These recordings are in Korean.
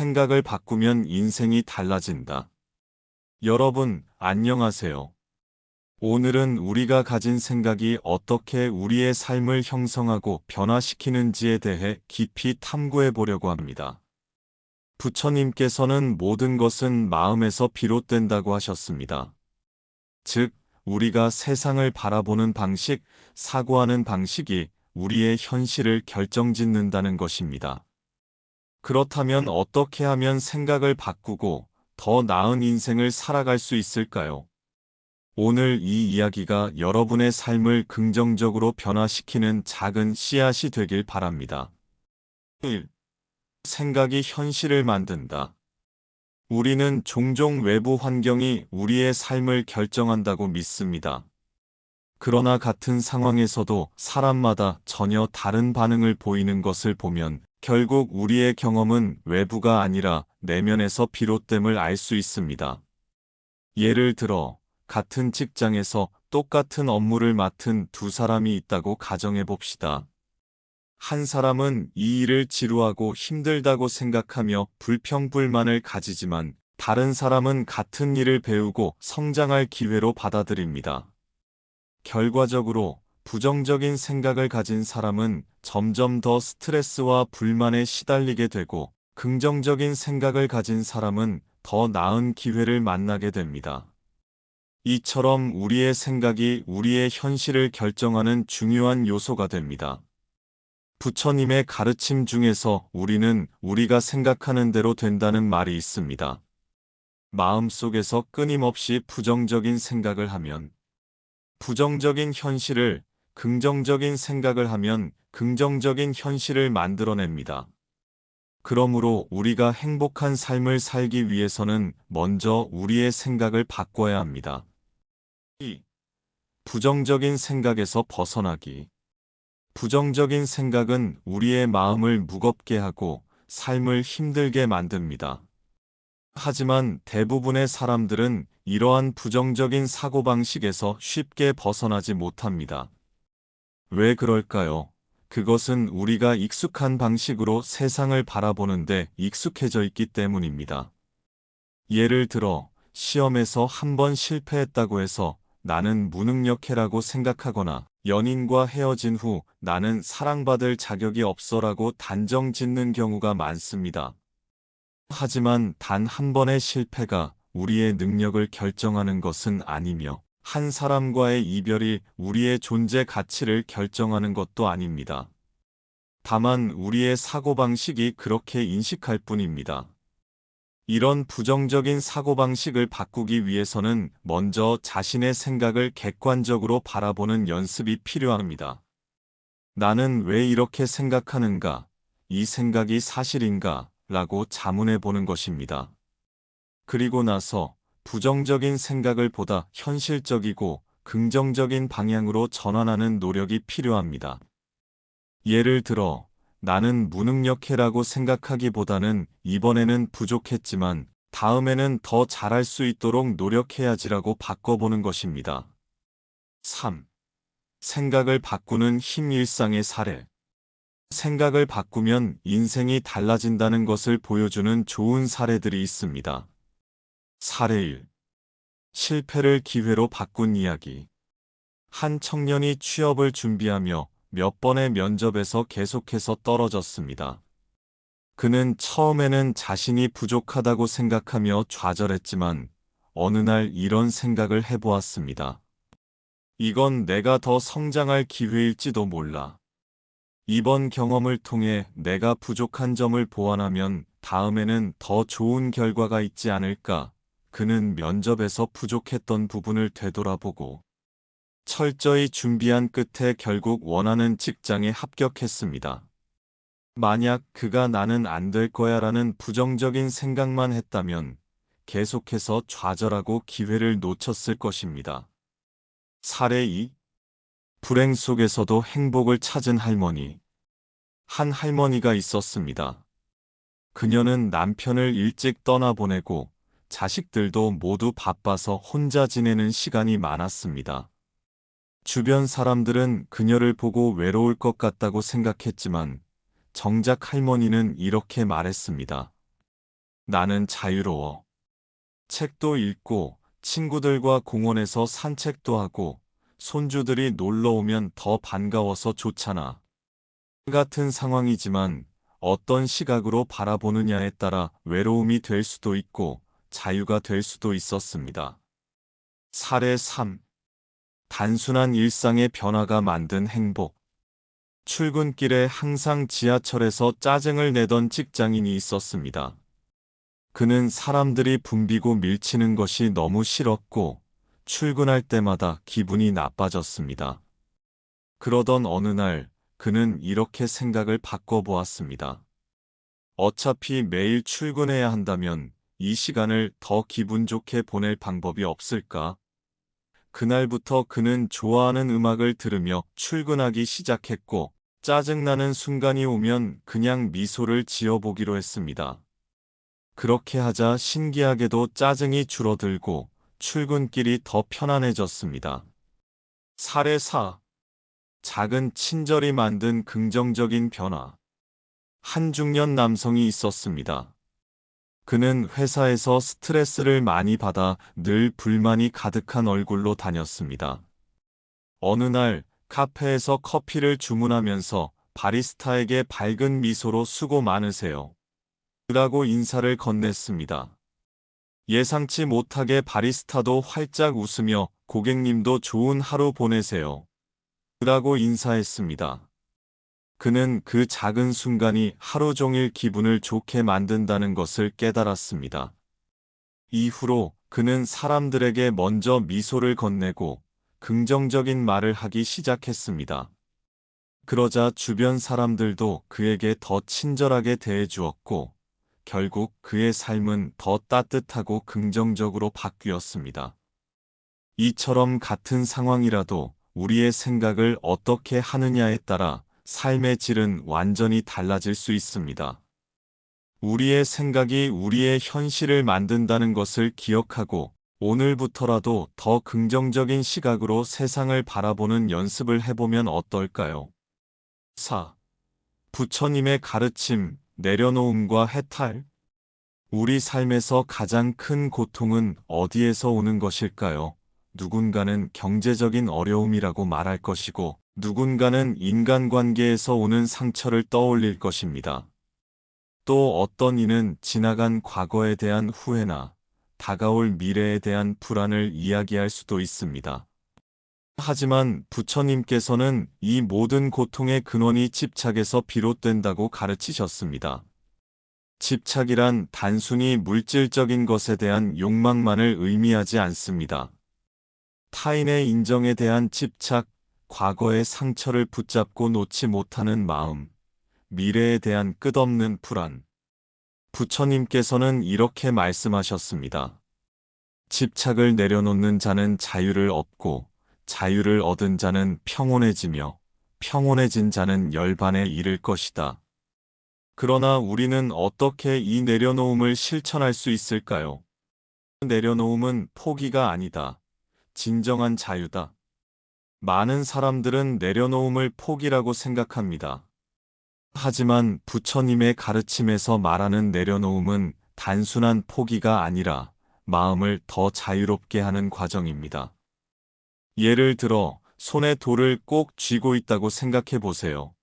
생각을 바꾸면 인생이 달라진다. 여러분, 안녕하세요. 오늘은 우리가 가진 생각이 어떻게 우리의 삶을 형성하고 변화시키는지에 대해 깊이 탐구해 보려고 합니다. 부처님께서는 모든 것은 마음에서 비롯된다고 하셨습니다. 즉, 우리가 세상을 바라보는 방식, 사고하는 방식이 우리의 현실을 결정짓는다는 것입니다. 그렇다면 어떻게 하면 생각을 바꾸고 더 나은 인생을 살아갈 수 있을까요? 오늘 이 이야기가 여러분의 삶을 긍정적으로 변화시키는 작은 씨앗이 되길 바랍니다. 1. 생각이 현실을 만든다. 우리는 종종 외부 환경이 우리의 삶을 결정한다고 믿습니다. 그러나 같은 상황에서도 사람마다 전혀 다른 반응을 보이는 것을 보면 결국 우리의 경험은 외부가 아니라 내면에서 비롯됨을 알 수 있습니다. 예를 들어, 같은 직장에서 똑같은 업무를 맡은 두 사람이 있다고 가정해 봅시다. 한 사람은 이 일을 지루하고 힘들다고 생각하며 불평불만을 가지지만 다른 사람은 같은 일을 배우고 성장할 기회로 받아들입니다. 결과적으로 부정적인 생각을 가진 사람은 점점 더 스트레스와 불만에 시달리게 되고 긍정적인 생각을 가진 사람은 더 나은 기회를 만나게 됩니다. 이처럼 우리의 생각이 우리의 현실을 결정하는 중요한 요소가 됩니다. 부처님의 가르침 중에서 우리는 우리가 생각하는 대로 된다는 말이 있습니다. 마음속에서 끊임없이 부정적인 생각을 하면 부정적인 현실을, 긍정적인 생각을 하면 긍정적인 현실을 만들어냅니다. 그러므로 우리가 행복한 삶을 살기 위해서는 먼저 우리의 생각을 바꿔야 합니다. 2. 부정적인 생각에서 벗어나기. 부정적인 생각은 우리의 마음을 무겁게 하고 삶을 힘들게 만듭니다. 하지만 대부분의 사람들은 이러한 부정적인 사고방식에서 쉽게 벗어나지 못합니다. 왜 그럴까요? 그것은 우리가 익숙한 방식으로 세상을 바라보는데 익숙해져 있기 때문입니다. 예를 들어, 시험에서 한 번 실패했다고 해서 나는 무능력해라고 생각하거나 연인과 헤어진 후 나는 사랑받을 자격이 없어라고 단정 짓는 경우가 많습니다. 하지만 단 한 번의 실패가 우리의 능력을 결정하는 것은 아니며 한 사람과의 이별이 우리의 존재 가치를 결정하는 것도 아닙니다. 다만 우리의 사고방식이 그렇게 인식할 뿐입니다. 이런 부정적인 사고방식을 바꾸기 위해서는 먼저 자신의 생각을 객관적으로 바라보는 연습이 필요합니다. 나는 왜 이렇게 생각하는가? 이 생각이 사실인가? 라고 자문해 보는 것입니다. 그리고 나서 부정적인 생각을 보다 현실적이고 긍정적인 방향으로 전환하는 노력이 필요합니다. 예를 들어, 나는 무능력해라고 생각하기보다는 이번에는 부족했지만 다음에는 더 잘할 수 있도록 노력해야지라고 바꿔보는 것입니다. 3. 생각을 바꾸는 힘. 일상의 사례. 생각을 바꾸면 인생이 달라진다는 것을 보여주는 좋은 사례들이 있습니다. 사례 1. 실패를 기회로 바꾼 이야기. 한 청년이 취업을 준비하며 몇 번의 면접에서 계속해서 떨어졌습니다. 그는 처음에는 자신이 부족하다고 생각하며 좌절했지만 어느 날 이런 생각을 해보았습니다. 이건 내가 더 성장할 기회일지도 몰라. 이번 경험을 통해 내가 부족한 점을 보완하면 다음에는 더 좋은 결과가 있지 않을까. 그는 면접에서 부족했던 부분을 되돌아보고 철저히 준비한 끝에 결국 원하는 직장에 합격했습니다. 만약 그가 나는 안 될 거야라는 부정적인 생각만 했다면 계속해서 좌절하고 기회를 놓쳤을 것입니다. 사례 2. 불행 속에서도 행복을 찾은 할머니. 한 할머니가 있었습니다. 그녀는 남편을 일찍 떠나보내고 자식들도 모두 바빠서 혼자 지내는 시간이 많았습니다. 주변 사람들은 그녀를 보고 외로울 것 같다고 생각했지만 정작 할머니는 이렇게 말했습니다. 나는 자유로워. 책도 읽고 친구들과 공원에서 산책도 하고 손주들이 놀러 오면 더 반가워서 좋잖아. 같은 상황이지만 어떤 시각으로 바라보느냐에 따라 외로움이 될 수도 있고 자유가 될 수도 있었습니다. 사례 3. 단순한 일상의 변화가 만든 행복. 출근길에 항상 지하철에서 짜증을 내던 직장인이 있었습니다. 그는 사람들이 붐비고 밀치는 것이 너무 싫었고 출근할 때마다 기분이 나빠졌습니다. 그러던 어느 날 그는 이렇게 생각을 바꿔보았습니다. 어차피 매일 출근해야 한다면 이 시간을 더 기분 좋게 보낼 방법이 없을까? 그날부터 그는 좋아하는 음악을 들으며 출근하기 시작했고 짜증나는 순간이 오면 그냥 미소를 지어보기로 했습니다. 그렇게 하자 신기하게도 짜증이 줄어들고 출근길이 더 편안해졌습니다. 사례 4. 작은 친절이 만든 긍정적인 변화. 한 중년 남성이 있었습니다. 그는 회사에서 스트레스를 많이 받아 늘 불만이 가득한 얼굴로 다녔습니다. 어느 날 카페에서 커피를 주문하면서 바리스타에게 밝은 미소로 수고 많으세요. 라고 인사를 건넸습니다. 예상치 못하게 바리스타도 활짝 웃으며 고객님도 좋은 하루 보내세요. 라고 인사했습니다. 그는 그 작은 순간이 하루 종일 기분을 좋게 만든다는 것을 깨달았습니다. 이후로 그는 사람들에게 먼저 미소를 건네고 긍정적인 말을 하기 시작했습니다. 그러자 주변 사람들도 그에게 더 친절하게 대해주었고, 결국 그의 삶은 더 따뜻하고 긍정적으로 바뀌었습니다. 이처럼 같은 상황이라도 우리의 생각을 어떻게 하느냐에 따라 삶의 질은 완전히 달라질 수 있습니다. 우리의 생각이 우리의 현실을 만든다는 것을 기억하고 오늘부터라도 더 긍정적인 시각으로 세상을 바라보는 연습을 해보면 어떨까요? 4. 부처님의 가르침, 내려놓음과 해탈. 우리 삶에서 가장 큰 고통은 어디에서 오는 것일까요? 누군가는 경제적인 어려움이라고 말할 것이고, 누군가는 인간관계에서 오는 상처를 떠올릴 것입니다. 또 어떤 이는 지나간 과거에 대한 후회나 다가올 미래에 대한 불안을 이야기할 수도 있습니다. 하지만 부처님께서는 이 모든 고통의 근원이 집착에서 비롯된다고 가르치셨습니다. 집착이란 단순히 물질적인 것에 대한 욕망만을 의미하지 않습니다. 타인의 인정에 대한 집착, 과거의 상처를 붙잡고 놓지 못하는 마음, 미래에 대한 끝없는 불안. 부처님께서는 이렇게 말씀하셨습니다. 집착을 내려놓는 자는 자유를 얻고 자유를 얻은 자는 평온해지며 평온해진 자는 열반에 이를 것이다. 그러나 우리는 어떻게 이 내려놓음을 실천할 수 있을까요? 내려놓음은 포기가 아니다. 진정한 자유다. 많은 사람들은 내려놓음을 포기라고 생각합니다. 하지만 부처님의 가르침에서 말하는 내려놓음은 단순한 포기가 아니라 마음을 더 자유롭게 하는 과정입니다. 예를 들어 손에 돌을 꼭 쥐고 있다고 생각해 보세요.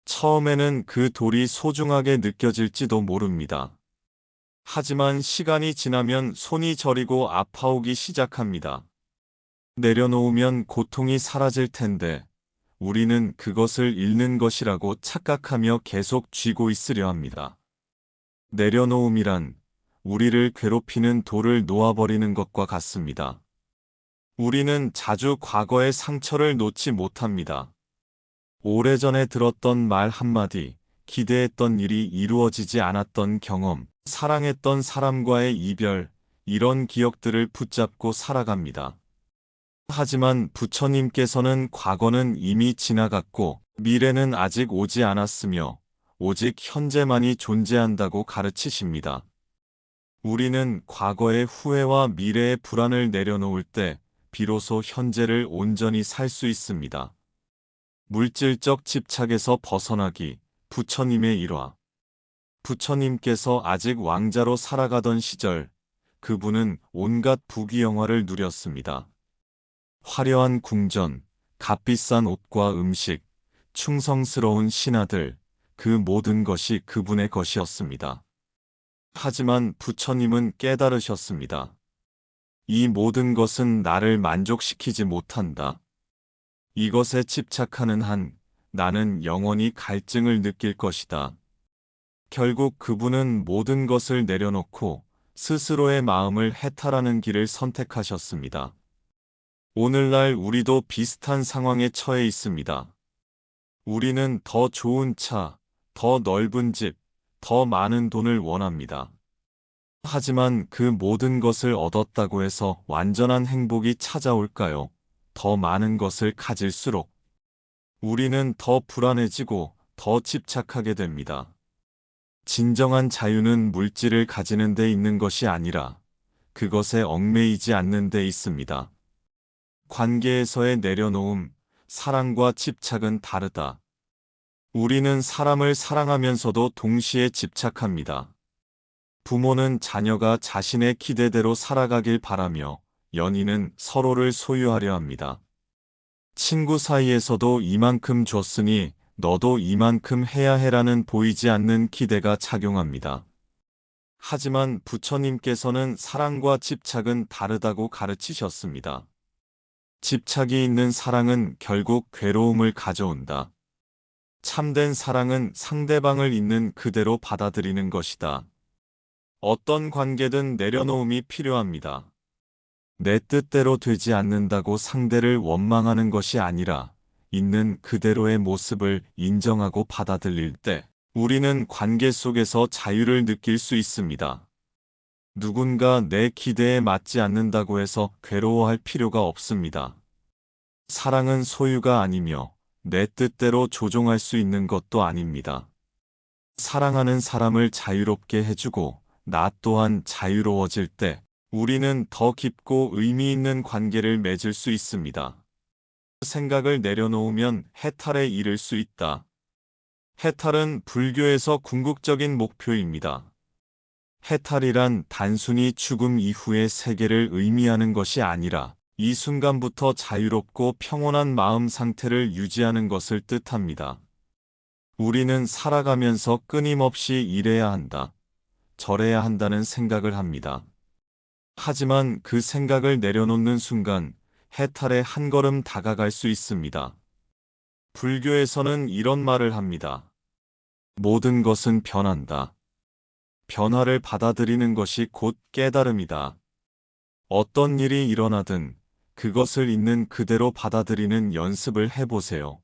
처음에는 그 돌이 소중하게 느껴질지도 모릅니다. 하지만 시간이 지나면 손이 저리고 아파오기 시작합니다. 내려놓으면 고통이 사라질 텐데 우리는 그것을 잃는 것이라고 착각하며 계속 쥐고 있으려 합니다. 내려놓음이란 우리를 괴롭히는 돌을 놓아버리는 것과 같습니다. 우리는 자주 과거의 상처를 놓지 못합니다. 오래전에 들었던 말 한마디, 기대했던 일이 이루어지지 않았던 경험, 사랑했던 사람과의 이별, 이런 기억들을 붙잡고 살아갑니다. 하지만 부처님께서는 과거는 이미 지나갔고 미래는 아직 오지 않았으며 오직 현재만이 존재한다고 가르치십니다. 우리는 과거의 후회와 미래의 불안을 내려놓을 때 비로소 현재를 온전히 살 수 있습니다. 물질적 집착에서 벗어나기, 부처님의 일화. 부처님께서 아직 왕자로 살아가던 시절, 그분은 온갖 부귀영화를 누렸습니다. 화려한 궁전, 값비싼 옷과 음식, 충성스러운 신하들, 그 모든 것이 그분의 것이었습니다. 하지만 부처님은 깨달으셨습니다. 이 모든 것은 나를 만족시키지 못한다. 이것에 집착하는 한 나는 영원히 갈증을 느낄 것이다. 결국 그분은 모든 것을 내려놓고 스스로의 마음을 해탈하는 길을 선택하셨습니다. 오늘날 우리도 비슷한 상황에 처해 있습니다. 우리는 더 좋은 차, 더 넓은 집, 더 많은 돈을 원합니다. 하지만 그 모든 것을 얻었다고 해서 완전한 행복이 찾아올까요? 더 많은 것을 가질수록 우리는 더 불안해지고 더 집착하게 됩니다. 진정한 자유는 물질을 가지는 데 있는 것이 아니라 그것에 얽매이지 않는 데 있습니다. 관계에서의 내려놓음, 사랑과 집착은 다르다. 우리는 사람을 사랑하면서도 동시에 집착합니다. 부모는 자녀가 자신의 기대대로 살아가길 바라며 연인은 서로를 소유하려 합니다. 친구 사이에서도 이만큼 줬으니 너도 이만큼 해야 해라는 보이지 않는 기대가 작용합니다. 하지만 부처님께서는 사랑과 집착은 다르다고 가르치셨습니다. 집착이 있는 사랑은 결국 괴로움을 가져온다. 참된 사랑은 상대방을 있는 그대로 받아들이는 것이다. 어떤 관계든 내려놓음이 필요합니다. 내 뜻대로 되지 않는다고 상대를 원망하는 것이 아니라 있는 그대로의 모습을 인정하고 받아들일 때 우리는 관계 속에서 자유를 느낄 수 있습니다. 누군가 내 기대에 맞지 않는다고 해서 괴로워할 필요가 없습니다. 사랑은 소유가 아니며 내 뜻대로 조종할 수 있는 것도 아닙니다. 사랑하는 사람을 자유롭게 해주고 나 또한 자유로워질 때 우리는 더 깊고 의미 있는 관계를 맺을 수 있습니다. 생각을 내려놓으면 해탈에 이를 수 있다. 해탈은 불교에서 궁극적인 목표입니다. 해탈이란 단순히 죽음 이후의 세계를 의미하는 것이 아니라 이 순간부터 자유롭고 평온한 마음 상태를 유지하는 것을 뜻합니다. 우리는 살아가면서 끊임없이 이래야 한다, 저래야 한다는 생각을 합니다. 하지만 그 생각을 내려놓는 순간 해탈에 한 걸음 다가갈 수 있습니다. 불교에서는 이런 말을 합니다. 모든 것은 변한다. 변화를 받아들이는 것이 곧 깨달음이다. 어떤 일이 일어나든 그것을 있는 그대로 받아들이는 연습을 해보세요.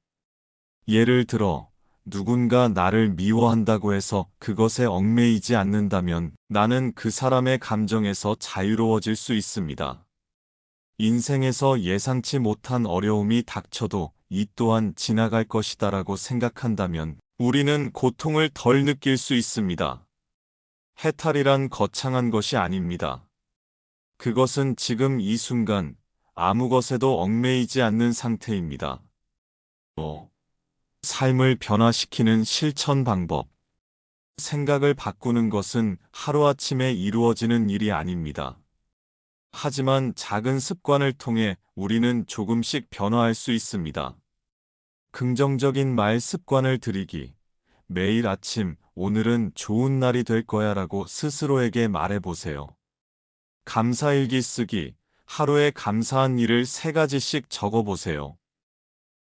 예를 들어, 누군가 나를 미워한다고 해서 그것에 얽매이지 않는다면 나는 그 사람의 감정에서 자유로워질 수 있습니다. 인생에서 예상치 못한 어려움이 닥쳐도 이 또한 지나갈 것이다라고 생각한다면 우리는 고통을 덜 느낄 수 있습니다. 해탈이란 거창한 것이 아닙니다. 그것은 지금 이 순간 아무 것에도 얽매이지 않는 상태입니다. 삶을 변화시키는 실천 방법. 생각을 바꾸는 것은 하루아침에 이루어지는 일이 아닙니다. 하지만 작은 습관을 통해 우리는 조금씩 변화할 수 있습니다. 긍정적인 말 습관을 들이기. 매일 아침, 오늘은 좋은 날이 될 거야 라고 스스로에게 말해보세요. 감사일기 쓰기. 하루에 감사한 일을 3가지씩 적어보세요.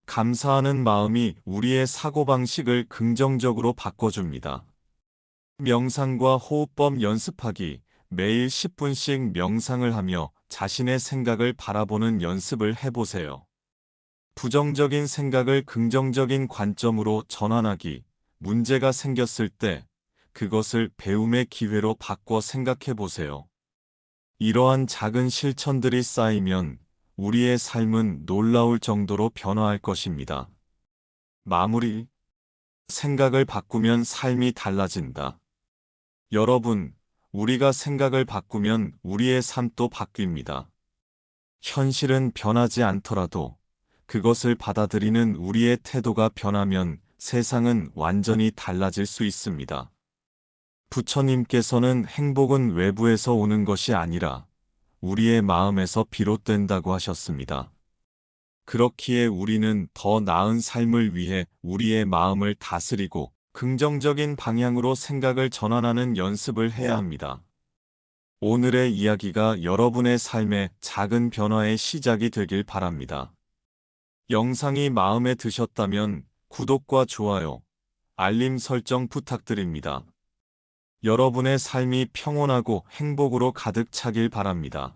감사하는 마음이 우리의 사고방식을 긍정적으로 바꿔줍니다. 명상과 호흡법 연습하기. 매일 10분씩 명상을 하며 자신의 생각을 바라보는 연습을 해보세요. 부정적인 생각을 긍정적인 관점으로 전환하기. 문제가 생겼을 때 그것을 배움의 기회로 바꿔 생각해보세요. 이러한 작은 실천들이 쌓이면 우리의 삶은 놀라울 정도로 변화할 것입니다. 마무리. 생각을 바꾸면 삶이 달라진다. 여러분, 우리가 생각을 바꾸면 우리의 삶도 바뀝니다. 현실은 변하지 않더라도 그것을 받아들이는 우리의 태도가 변하면 세상은 완전히 달라질 수 있습니다. 부처님께서는 행복은 외부에서 오는 것이 아니라 우리의 마음에서 비롯된다고 하셨습니다. 그렇기에 우리는 더 나은 삶을 위해 우리의 마음을 다스리고 긍정적인 방향으로 생각을 전환하는 연습을 해야 합니다. 오늘의 이야기가 여러분의 삶의 작은 변화의 시작이 되길 바랍니다. 영상이 마음에 드셨다면 구독과 좋아요, 알림 설정 부탁드립니다. 여러분의 삶이 평온하고 행복으로 가득 차길 바랍니다.